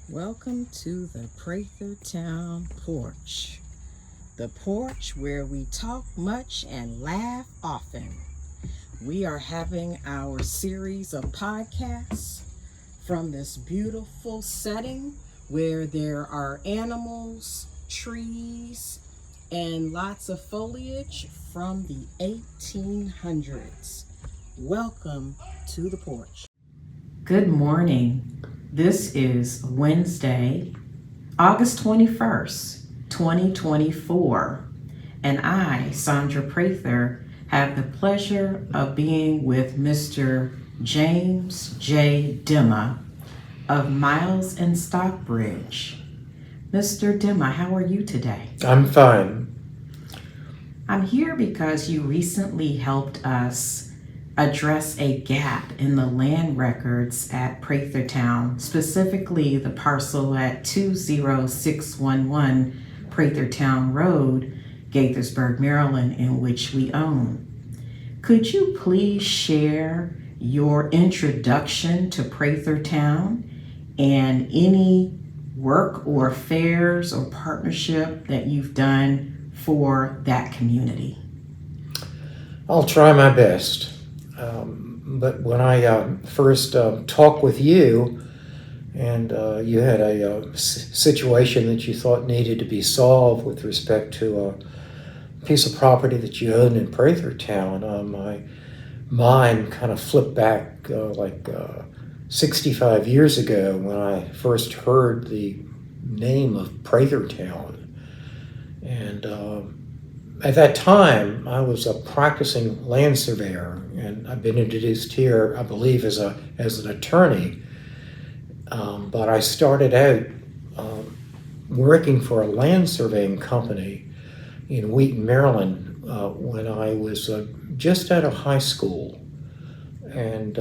Welcome to the Prathertown Porch, the porch where we talk much and laugh often. We are having our series of podcasts from this beautiful setting where there are animals, trees, and lots of foliage from the 1800s. Welcome to the porch. Good morning. This is Wednesday, August 21st, 2024, and I, Sandra Prather, have the pleasure of being with Mr. James J. Demma of Miles and Stockbridge. Mr. Demma, how are you today? I'm fine. I'm here because you recently helped us address a gap in the land records at Prathertown, specifically the parcel at 20611 Prathertown Road, Gaithersburg, Maryland, in which we own. Could you please share your introduction to Prathertown and any work or affairs or partnership that you've done for that community? I'll try my best. But when I first talked with you, and you had a situation that you thought needed to be solved with respect to a piece of property that you owned in Prathertown, my mind kind of flipped back 65 years ago when I first heard the name of Prathertown. And at that time, I was a practicing land surveyor, and I've been introduced here, I believe, as an attorney. But I started out working for a land surveying company in Wheaton, Maryland, when I was just out of high school and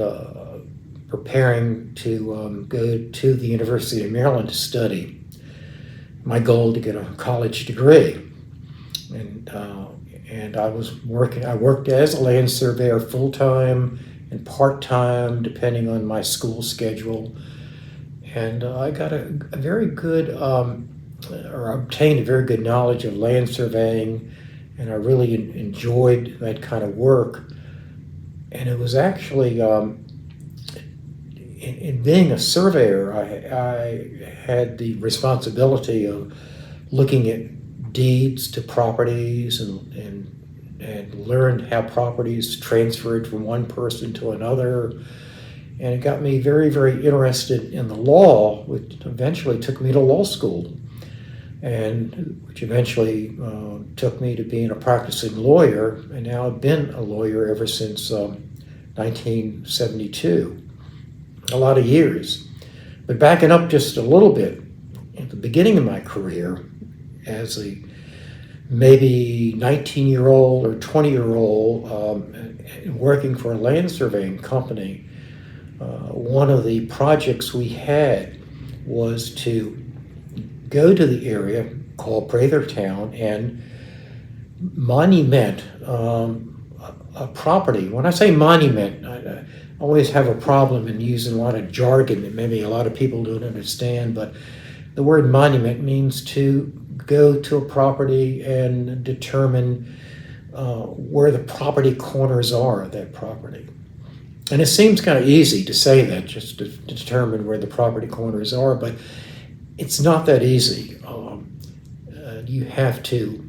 preparing to go to the University of Maryland to study. My goal to get a college degree. And I worked as a land surveyor full-time and part-time, depending on my school schedule. And I got a very good, or obtained a very good knowledge of land surveying, and I really enjoyed that kind of work. And it was actually, in being a surveyor, I had the responsibility of looking at deeds to properties and learned how properties transferred from one person to another. And it got me very, very interested in the law, which eventually took me to law school, and which eventually took me to being a practicing lawyer. And now I've been a lawyer ever since 1972, a lot of years. But backing up just a little bit, at the beginning of my career, as a maybe 19-year-old or 20-year-old working for a land surveying company, one of the projects we had was to go to the area called Prathertown and monument a property. When I say monument, I always have a problem in using a lot of jargon that maybe a lot of people don't understand, but the word monument means to go to a property and determine where the property corners are of that property. And it seems kind of easy to say that, just to determine where the property corners are, but it's not that easy. You have to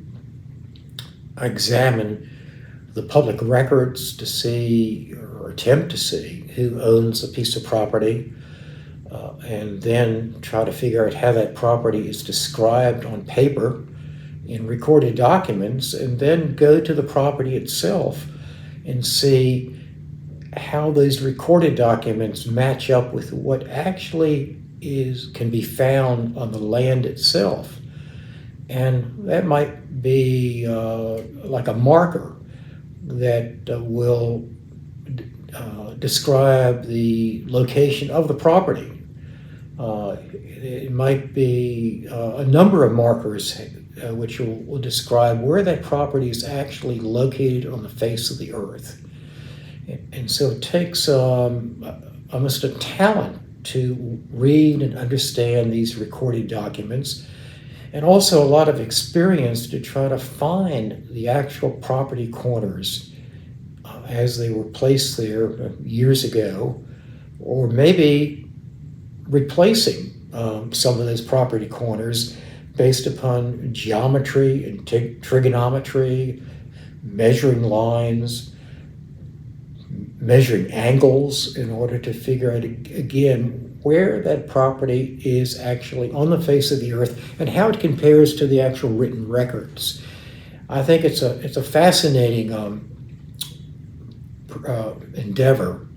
examine the public records to see, or attempt to see, who owns a piece of property, and then try to figure out how that property is described on paper in recorded documents, and then go to the property itself and see how those recorded documents match up with what actually can be found on the land itself. And that might be like a marker that will describe the location of the property. It might be a number of markers which will describe where that property is actually located on the face of the earth. And so it takes almost a talent to read and understand these recorded documents, and also a lot of experience to try to find the actual property corners as they were placed there years ago, or maybe replacing some of those property corners based upon geometry and trigonometry, measuring lines, measuring angles in order to figure out again where that property is actually on the face of the earth and how it compares to the actual written records. I think it's a fascinating endeavor.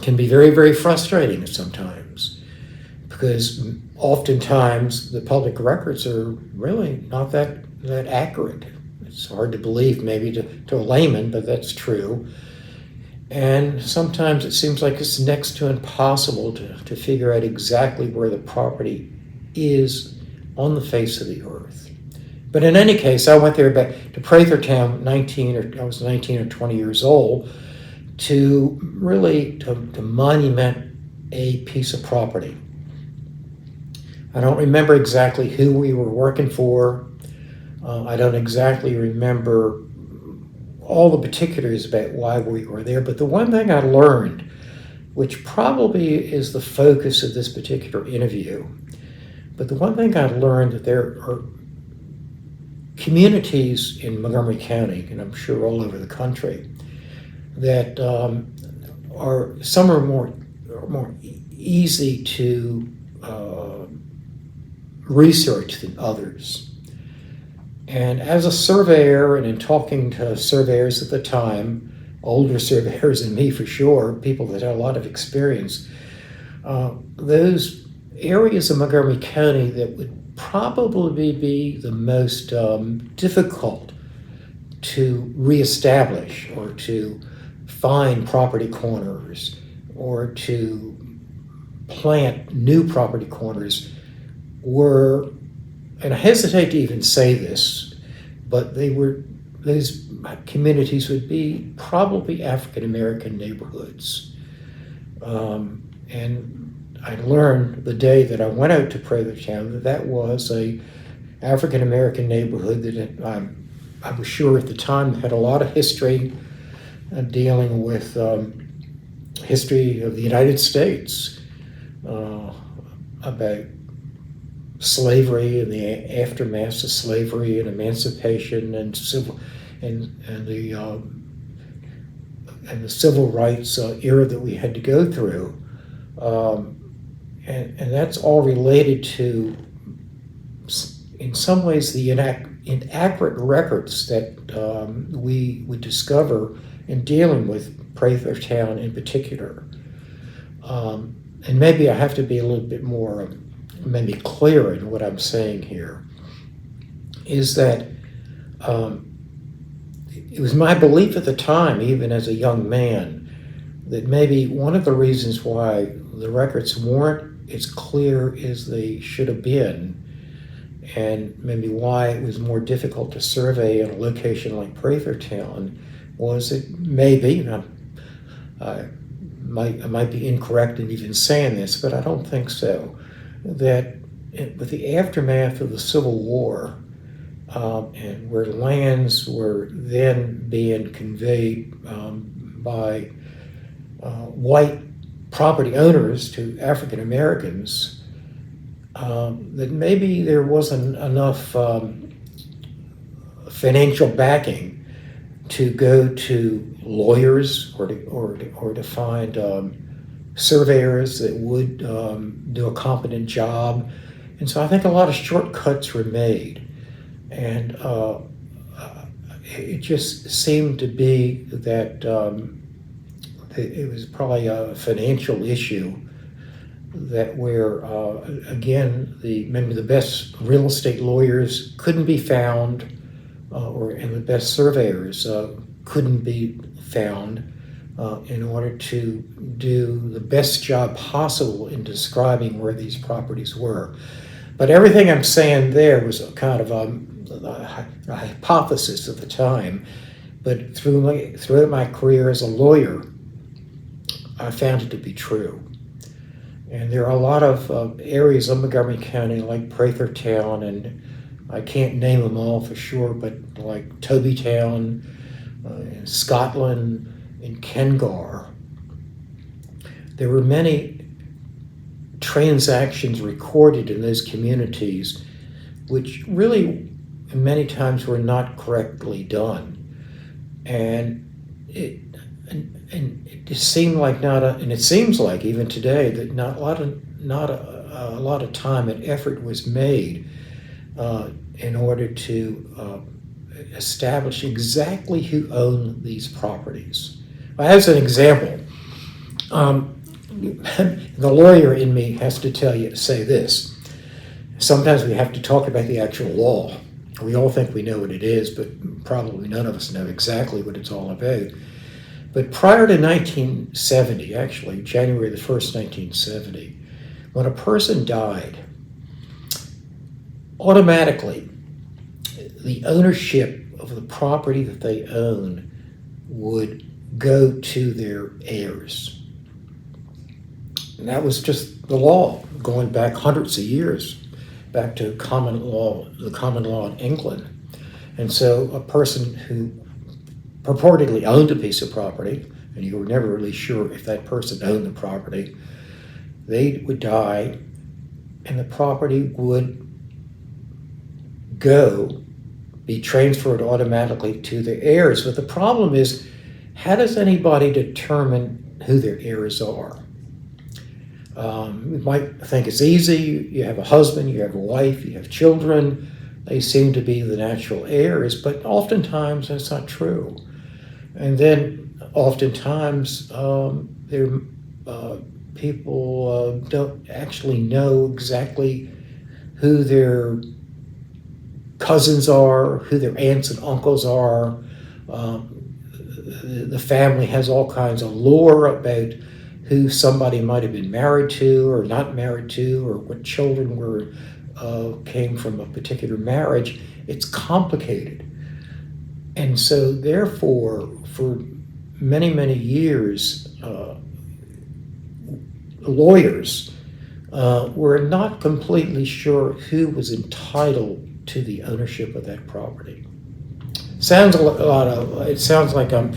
Can be very, very frustrating sometimes, because oftentimes the public records are really not that accurate. It's hard to believe maybe to a layman, but that's true. And sometimes it seems like it's next to impossible to figure out exactly where the property is on the face of the earth. But in any case, I went there back to Prathertown, I was 19 or 20 years old, to monument a piece of property. I don't remember exactly who we were working for. I don't exactly remember all the particulars about why we were there, but the one thing I learned, which probably is the focus of this particular interview, but the one thing I learned that there are communities in Montgomery County, and I'm sure all over the country, that some are more easy to research than others. And as a surveyor, and in talking to surveyors at the time, older surveyors than me for sure, people that had a lot of experience, those areas of Montgomery County that would probably be the most difficult to reestablish or to find property corners or to plant new property corners were, and I hesitate to even say this, but those communities would be probably African American neighborhoods. And I learned the day that I went out to Prathertown that was a African American neighborhood that I was sure at the time had a lot of history dealing with history of the United States, about slavery and the aftermath of slavery and emancipation and the civil rights era that we had to go through, and that's all related to, in some ways, the inaccurate records that we would discover in dealing with Prathertown in particular. And maybe I have to be a little bit more maybe clear in what I'm saying here, is that it was my belief at the time, even as a young man, that maybe one of the reasons why the records weren't as clear as they should have been, and maybe why it was more difficult to survey in a location like Prathertown, was that maybe, I might be incorrect in even saying this, but I don't think so, that with the aftermath of the Civil War, and where lands were then being conveyed by white property owners to African Americans, that maybe there wasn't enough financial backing to go to lawyers or to find surveyors that would do a competent job. And so I think a lot of shortcuts were made. And it just seemed to be that it was probably a financial issue, that where, again, maybe the best real estate lawyers couldn't be found, and the best surveyors couldn't be found in order to do the best job possible in describing where these properties were. But everything I'm saying there was a kind of a hypothesis at the time. But throughout my career as a lawyer, I found it to be true. And there are a lot of areas of Montgomery County like Prathertown, and I can't name them all for sure, but like Tobytown, in Scotland, in Kengar. There were many transactions recorded in those communities which really many times were not correctly done. And it just seemed like and it seems like even today that not a lot of time and effort was made in order to establish exactly who owned these properties. As an example, the lawyer in me has to say this. Sometimes we have to talk about the actual law. We all think we know what it is, but probably none of us know exactly what it's all about. But prior to 1970, actually, January the 1st, 1970, when a person died, automatically the ownership of the property that they own would go to their heirs. And that was just the law going back hundreds of years, back to the common law in England. And so a person who purportedly owned a piece of property, and you were never really sure if that person owned the property, they would die and the property would be transferred automatically to their heirs. But the problem is, how does anybody determine who their heirs are? You might think it's easy. You have a husband, you have a wife, you have children. They seem to be the natural heirs, but oftentimes that's not true. And then oftentimes people don't actually know exactly who their cousins are, who their aunts and uncles are. The family has all kinds of lore about who somebody might have been married to or not married to, or what children came from a particular marriage. It's complicated. And so therefore, for many, many years, lawyers were not completely sure who was entitled to the ownership of that property. It sounds like I'm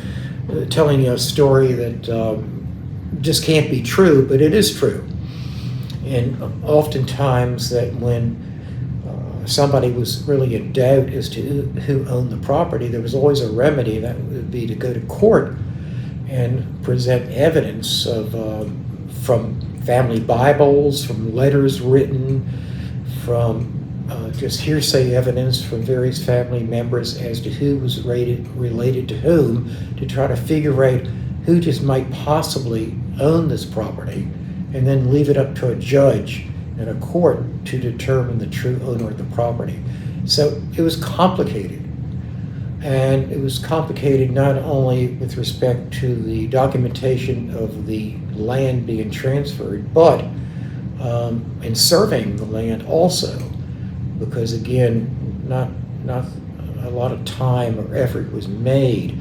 telling you a story that just can't be true, but it is true. And oftentimes that when somebody was really in doubt as to who owned the property, there was always a remedy, and that would be to go to court and present evidence from family Bibles, from letters written, from just hearsay evidence from various family members as to who was related to whom, to try to figure out who just might possibly own this property, and then leave it up to a judge and a court to determine the true owner of the property. So it was complicated. And it was complicated not only with respect to the documentation of the land being transferred, but in surveying the land also, because again, not a lot of time or effort was made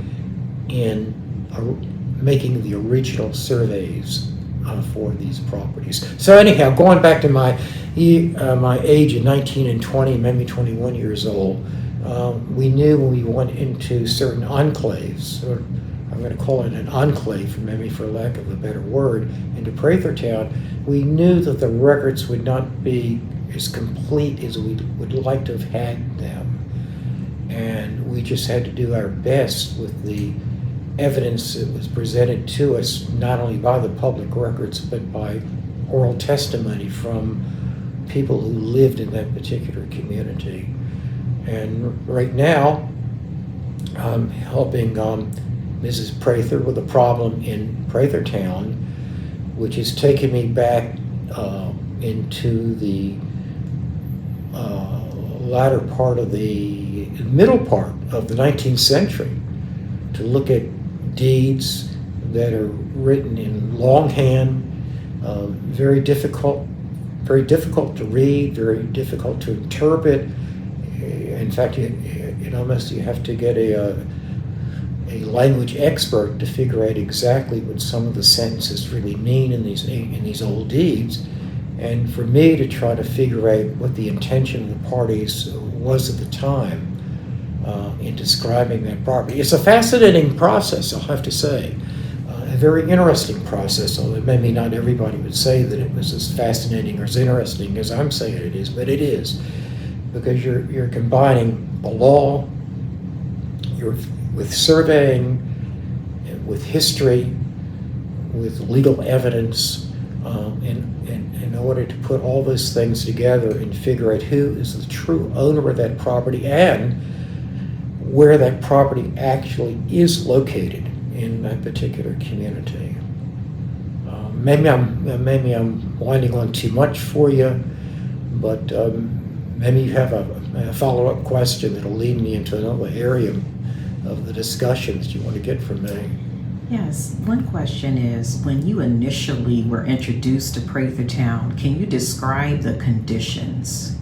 in making the original surveys for these properties. So anyhow, going back to my age of 19 and 20, maybe 21 years old, we knew when we went into certain enclaves, or I'm going to call it an enclave for lack of a better word, into Prathertown, we knew that the records would not be as complete as we would like to have had them. And we just had to do our best with the evidence that was presented to us, not only by the public records, but by oral testimony from people who lived in that particular community. And right now, I'm helping Mrs. Prather with a problem in Prathertown, which has taken me back into the middle part of the 19th century to look at deeds that are written in longhand, very difficult to read, very difficult to interpret. In fact, you have to get a a language expert to figure out exactly what some of the sentences really mean in these old deeds, and for me to try to figure out what the intention of the parties was at the time in describing that property. It's a fascinating process, I'll have to say. A very interesting process, although maybe not everybody would say that it was as fascinating or as interesting as I'm saying it is, but it is, because you're combining the law, with surveying, with history, with legal evidence, in order to put all those things together and figure out who is the true owner of that property and where that property actually is located in that particular community. Maybe I'm winding on too much for you, but maybe you have a follow-up question that'll lead me into another area of the discussion that you want to get from me. Yes, one question is, when you initially were introduced to Prathertown, can you describe the conditions?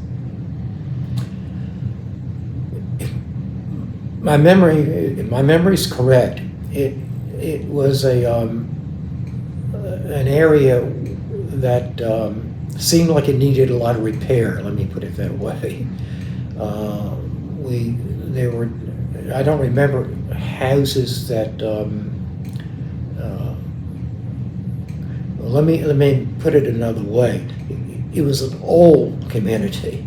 My memory is correct. It was an area that seemed like it needed a lot of repair. Let me put it that way. I don't remember houses that. Let me put it another way. It was an old community,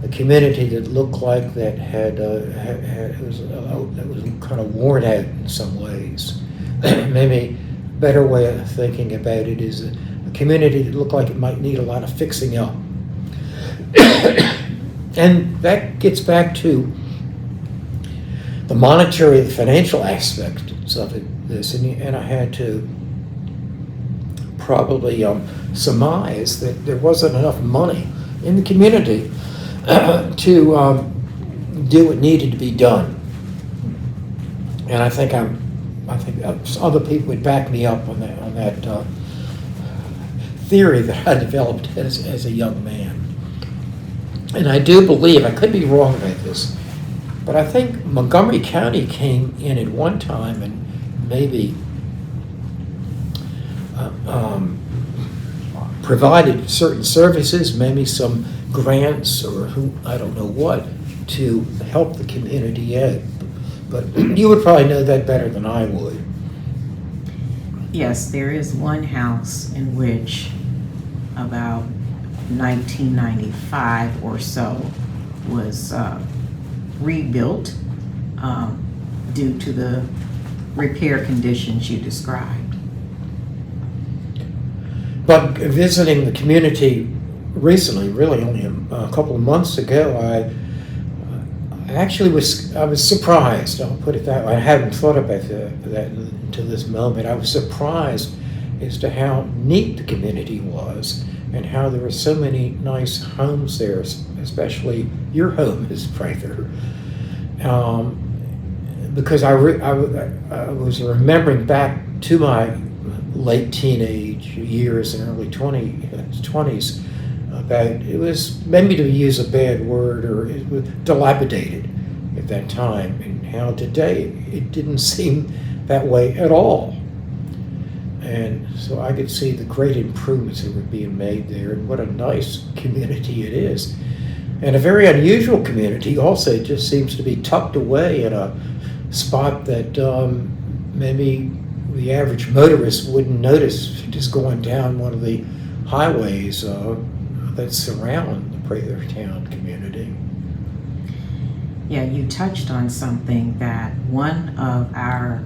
a community that looked like that that was kind of worn out in some ways. Maybe a better way of thinking about it is a community that looked like it might need a lot of fixing up. And that gets back to the monetary, the financial aspects of this, and I had to probably surmise that there wasn't enough money in the community to do what needed to be done. And I think other people would back me up on that theory that I developed as a young man. And I do believe, I could be wrong about this, but I think Montgomery County came in at one time and maybe provided certain services, maybe some grants or I don't know what, to help the community out. But you would probably know that better than I would. Yes, there is one house in which about 1995 or so was rebuilt due to the repair conditions you described. But visiting the community recently, really only a couple of months ago, I was surprised. I'll put it that way. I hadn't thought about that until this moment. I was surprised as to how neat the community was and how there were so many nice homes there, especially your home, Ms. Prather. Because I was remembering back to my late teenage years and early 20s about, it was, maybe to use a bad word, or it was dilapidated at that time, and how today it didn't seem that way at all. And so I could see the great improvements that were being made there, and what a nice community it is. And a very unusual community also. It just seems to be tucked away in a spot that maybe the average motorist wouldn't notice, just going down one of the highways that surround the Prathertown community. Yeah, you touched on something, that one of our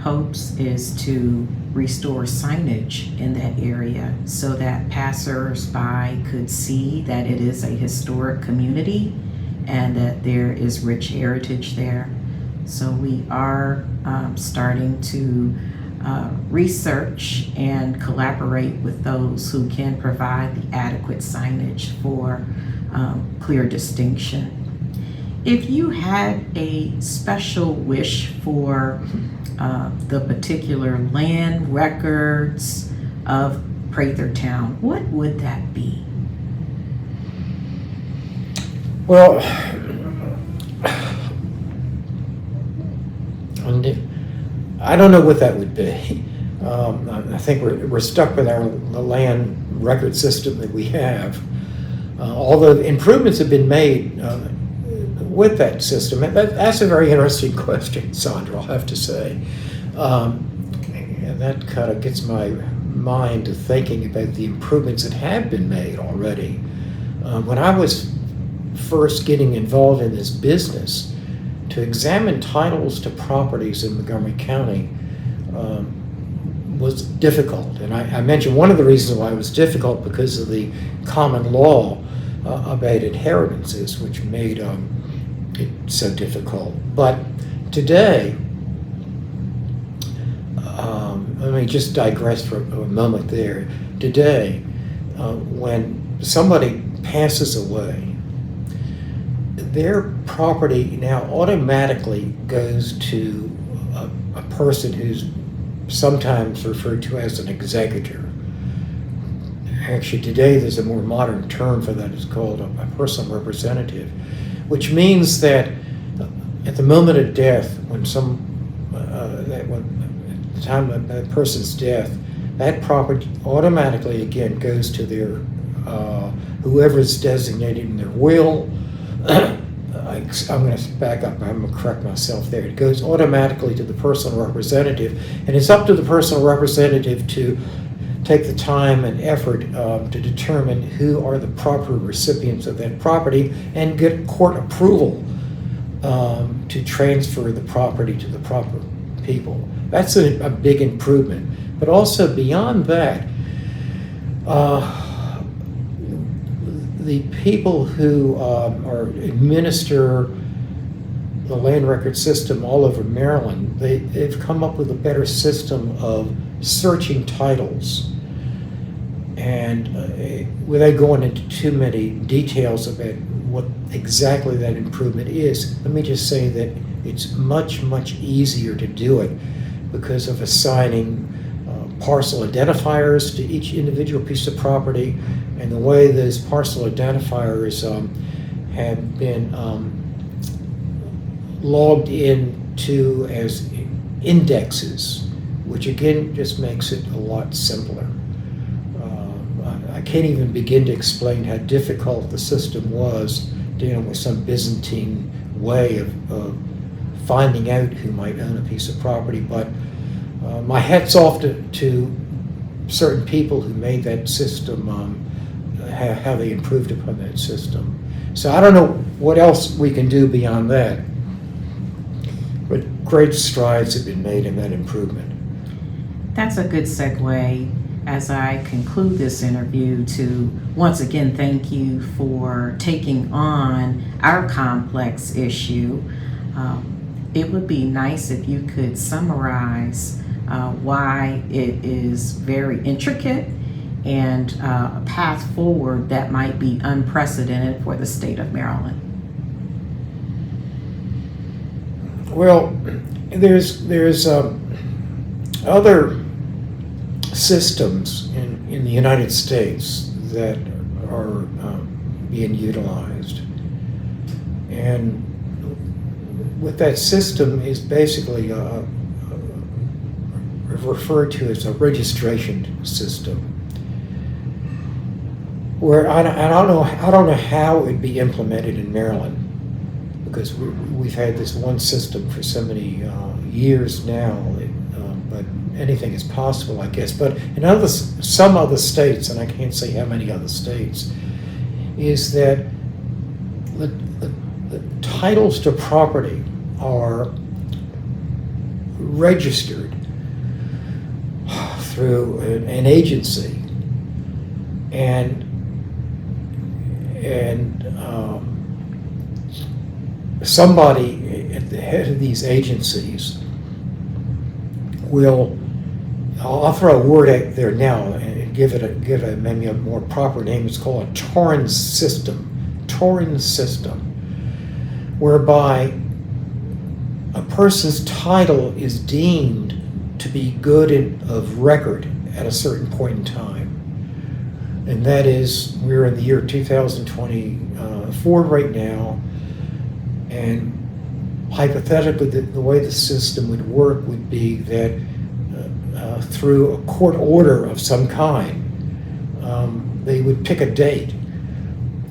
hopes is to restore signage in that area so that passers-by could see that it is a historic community and that there is rich heritage there. So we are starting to research and collaborate with those who can provide the adequate signage for clear distinction. If you had a special wish for the particular land records of Prathertown, what would that be? Well, I don't know what that would be. I think we're stuck with the land record system that we have. Although improvements have been made with that system. That's a very interesting question, Sandra, I'll have to say. And that kind of gets my mind to thinking about the improvements that have been made already. When I was first getting involved in this business, to examine titles to properties in Montgomery County was difficult. And I mentioned one of the reasons why it was difficult because of the common law about inheritances, which made it so difficult. But today, let me just digress for a moment there. Today, when somebody passes away, their property now automatically goes to a person who's sometimes referred to as an executor. Actually, today there's a more modern term for that. It's called a personal representative, which means that at the moment of death, when at the time of that person's death, that property automatically again goes to their whoever's designated in their will. I'm going to back up. I'm going to correct myself there. It goes automatically to the personal representative, and it's up to the personal representative to take the time and effort to determine who are the proper recipients of that property and get court approval to transfer the property to the proper people. That's a big improvement. But also beyond that, the people who administer the land record system all over Maryland, they've come up with a better system of searching titles. And without going into too many details about what exactly that improvement is, let me just say that it's much, much easier to do it because of assigning parcel identifiers to each individual piece of property, and the way those parcel identifiers have been logged into as indexes, which again just makes it a lot simpler. I can't even begin to explain how difficult the system was dealing with some Byzantine way of finding out who might own a piece of property, but my hat's off to certain people who made that system, how they improved upon that system. So I don't know what else we can do beyond that, but great strides have been made in that improvement. That's a good segue as I conclude this interview to once again thank you for taking on our complex issue. It would be nice if you could summarize why it is very intricate and a path forward that might be unprecedented for the state of Maryland. Well, there's other systems in the United States that are being utilized, and what that system is basically referred to as a registration system, where I don't know how it'd be implemented in Maryland, because we've had this one system for so many years now. But anything is possible, I guess. But in some other states, and I can't say how many other states, is that the titles to property are registered through an agency, and somebody at the head of these agencies will, I'll throw a word out there now and give it maybe a more proper name. It's called a Torrens system, whereby a person's title is deemed to be good and of record at a certain point in time. And that is, we're in the year 2024 right now, and hypothetically, the way the system would work would be that through a court order of some kind, they would pick a date.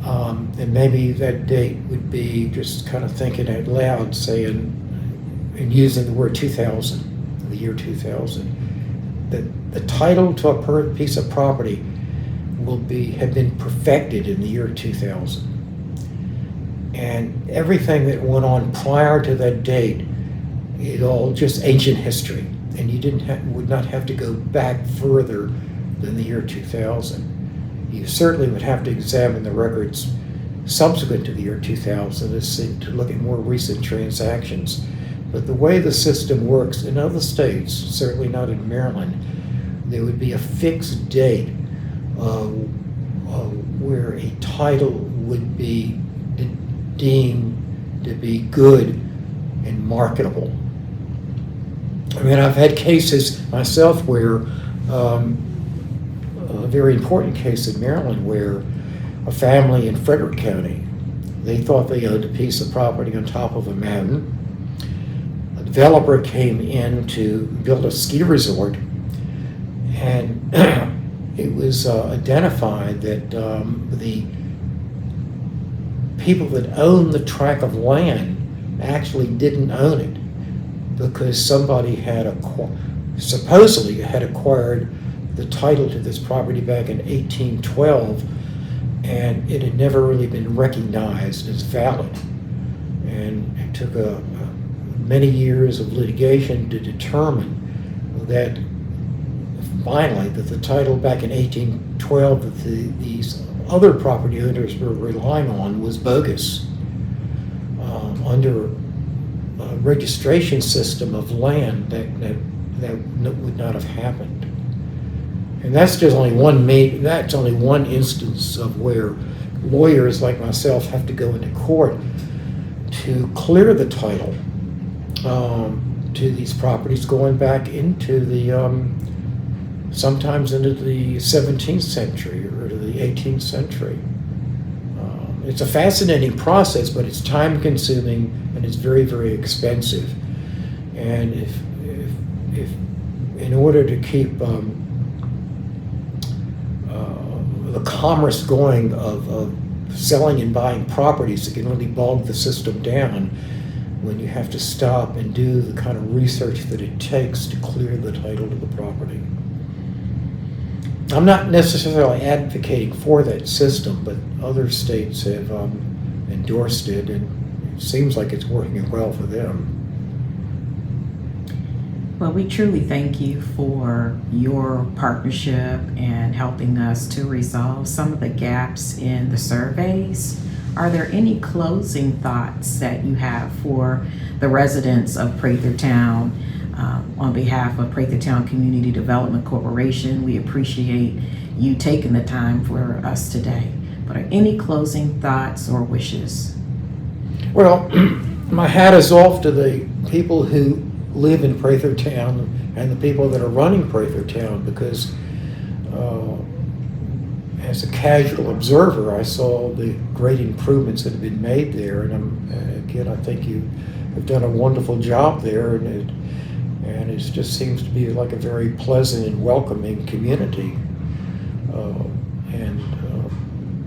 And maybe that date would be, just kind of thinking out loud, saying, and using the word 2000, the year 2000, that the title to a piece of property have been perfected in the year 2000. And everything that went on prior to that date, it all just ancient history. And you would not have to go back further than the year 2000. You certainly would have to examine the records subsequent to the year 2000 to look at more recent transactions. But the way the system works in other states, certainly not in Maryland, there would be a fixed date where a title would be deemed to be good and marketable. I mean, I've had cases myself where, a very important case in Maryland, where a family in Frederick County, they thought they owned a piece of property on top of a mountain. A developer came in to build a ski resort, and it was identified that the people that owned the tract of land actually didn't own it, because somebody supposedly had acquired the title to this property back in 1812, and it had never really been recognized as valid. And it took many years of litigation to determine that finally that the title back in 1812 that these other property owners were relying on was bogus. Under a registration system of land, that would not have happened. And that's just only one instance of where lawyers like myself have to go into court to clear the title to these properties going back into the sometimes into the 17th century or to the 18th century. It's a fascinating process, but it's time consuming and it's very, very expensive. And if in order to keep the commerce going of selling and buying properties, it can really bog the system down when you have to stop and do the kind of research that it takes to clear the title to the property. I'm not necessarily advocating for that system, but other states have endorsed it, and it seems like it's working well for them. Well, we truly thank you for your partnership and helping us to resolve some of the gaps in the surveys. Are there any closing thoughts that you have for the residents of Prathertown? On behalf of Prathertown Community Development Corporation, we appreciate you taking the time for us today. But are any closing thoughts or wishes? Well, my hat is off to the people who live in Prathertown and the people that are running Prathertown, because as a casual observer, I saw the great improvements that have been made there, and again, I think you have done a wonderful job there, and it just seems to be like a very pleasant and welcoming community.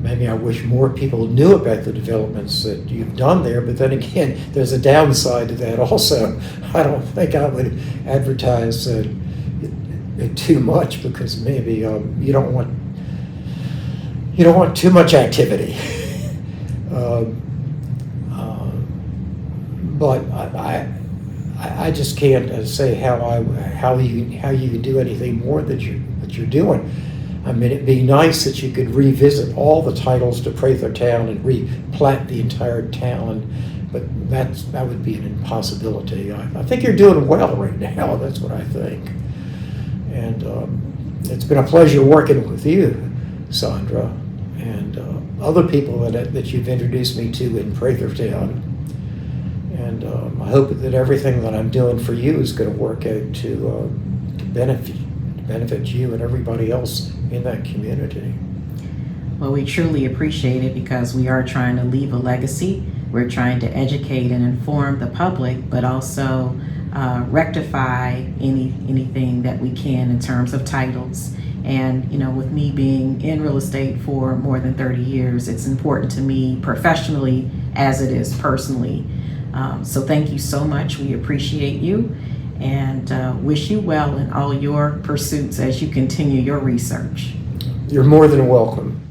Maybe I wish more people knew about the developments that you've done there, but then again, there's a downside to that also. I don't think I would advertise it too much, because maybe you don't want too much activity. But I just can't say how you can do anything more that you're doing. I mean, it'd be nice that you could revisit all the titles to Prathertown and replat the entire town, but that would be an impossibility. I think you're doing well right now. That's what I think. And it's been a pleasure working with you, Sandra, and other people that you've introduced me to in Prathertown. And I hope that everything that I'm doing for you is going to work out to benefit you and everybody else in that community. Well, we truly appreciate it, because we are trying to leave a legacy We're trying to educate and inform the public, but also rectify anything that we can in terms of titles. And with me being in real estate for more than 30 years, it's important to me professionally as it is personally. So thank you so much. We appreciate you and wish you well in all your pursuits as you continue your research. You're more than welcome.